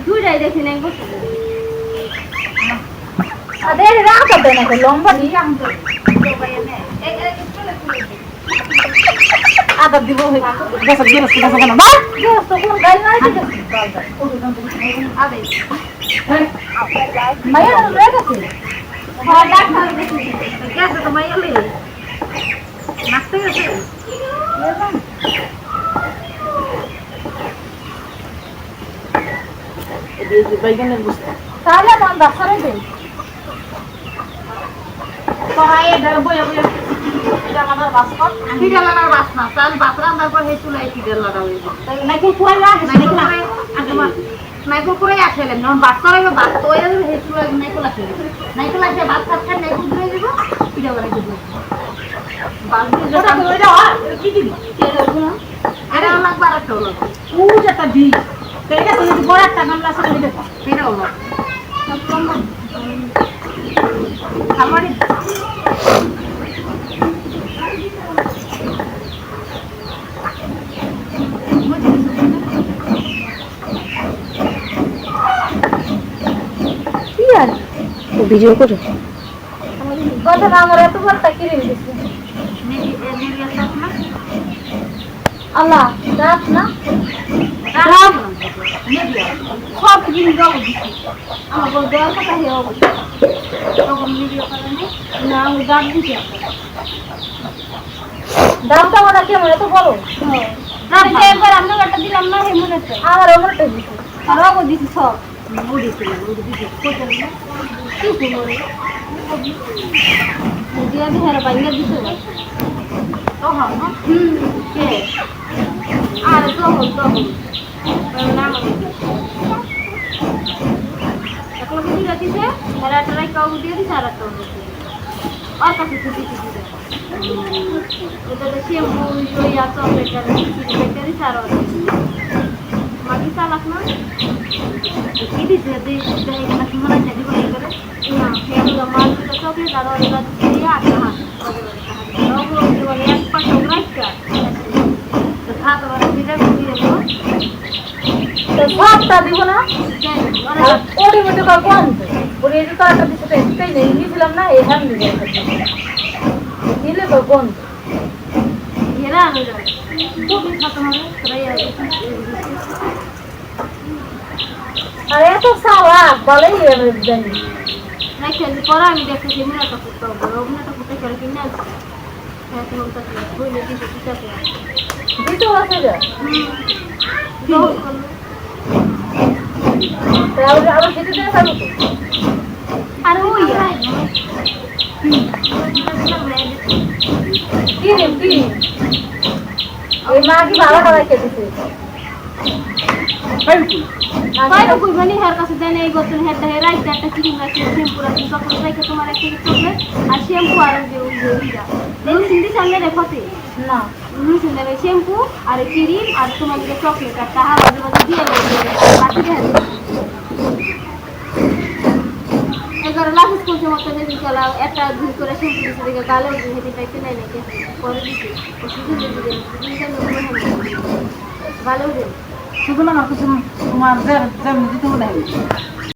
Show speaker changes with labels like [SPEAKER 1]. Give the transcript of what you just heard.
[SPEAKER 1] দুইটাই দেখি নাই বসে
[SPEAKER 2] আরে রাত হবে না লম্বা দিয়ে আম তো আদা দিব হই গেছ গেছ গেছ না বা গেছ তো কোন গাল নাই ঠিক আছে আবে মায়া রে গেছে হ্যাঁ ডাক্তার দেখি গেছ তো মায়া লই নাচতে গেছে এই যে বাইগানের বস্তা তাহলে মন দাসরে দেই পড়ায় ধরে বইয়া বইয়া জামানার বাসন কি জামানার বাসনা তার বাসরা আমরা করে চুলাই কি দেল লাগাও তাই নাকি কুয়াই লাগে নাকি করে আগমা নাইকো করে আসলে নন বাসরে বাস তো এর হে চুলাই নাইকো লাগে নাইকো লাগে বাস খাচ্ছে নাইকো ধরে দিব কি জামানা দিব বাস দিয়ে যেটা ধরে দাও কি দিবি কে ধরবো না আরে আমার বারা চলো ও যেটা দি তেরে তো যদি বড় একটা গামলা আছে দিতে ফেরা হলো আমারে यार वो वीडियो को जो गदा আমার এত বড় তাকিয়ে দিয়েছে আল্লাহ রাত না রাত সব দিন দাও দিছি আমার বল দেওয়ার কথা হে হবে তখন ভিডিও করে না আমি গান দিছি দামটা ওটা কেমন এত বড় রাত একবার আমরা একটা দিলাম না হে মনে আছে আমার ওটা দিছি আর ওগো দিছি সব মুড়ি ছিল মুড়ি দিছি কোথায় না কি করে দিয়া দি হেরা বাইঙ্গা দিছে না তো হ্যাঁ কে আর তো নাম এখন কি দিছে হেরা ট্রাই কাউ দিয়ে দিছে আর তো আর কাছে দিছি এটা তো শ্যাম্পু ইয়া চকলেট আর বেকারি সারা মাগি চালাক না কি দিছে দেই না কি মনে জানি বলে করে না হেরা মাল তো চকলেট আর ওটা দিয়া আটা রোগ বলে এক পাশে রাখা তো খাত আর দিলে দিয়ে দেব তো সবটা দিব না ওরে মতো কার কোন ওরে তো একটা দিতে একটাই নেই নিছিলাম না এই হ্যাম দিয়ে দিলে তো কোন এরা আনো যায় খুবই খতম হবে তাই আরে এত সারা বলে জানি না খেলি পরে আমি দেখতেছি মনে একটা ফুটো রোগনা তো ফুটে করে কিনে হ্যাঁ তো ওটা বলে দিতে ঠিক আছে দিতে আছে যা তাহলে আবার খেতে দেওয়া যাবে তো আর ওই কি রে কি ওই মা কি ভালো করে খেতেছে বাইরে কই বনি হের কাছে দেন এই গতন হেডটা হে রাইতে একটা ক্রিম রাখি শ্যাম্পু রাখি চকলেট রাখি তোমার একটা চকলেট আর শ্যাম্পু আর যে ওইটা দেন সিন্ধি সামনে রেখতে না লুসি নেবে শ্যাম্পু আর ক্রিম আর তোমার যে চকলেট আর তাহা বাজে বাজে দিয়ে বাকি দেন এগারো লাখ করছে মতো যদি চলা একটা দুই করে শ্যাম্পু দিতে দেখে গালে হেঁটে পাইতে নাই নাকি পরে দিতে শুধু দিতে ভালো দেন শুধু না কিছু তোমার যেমন দিতে হবে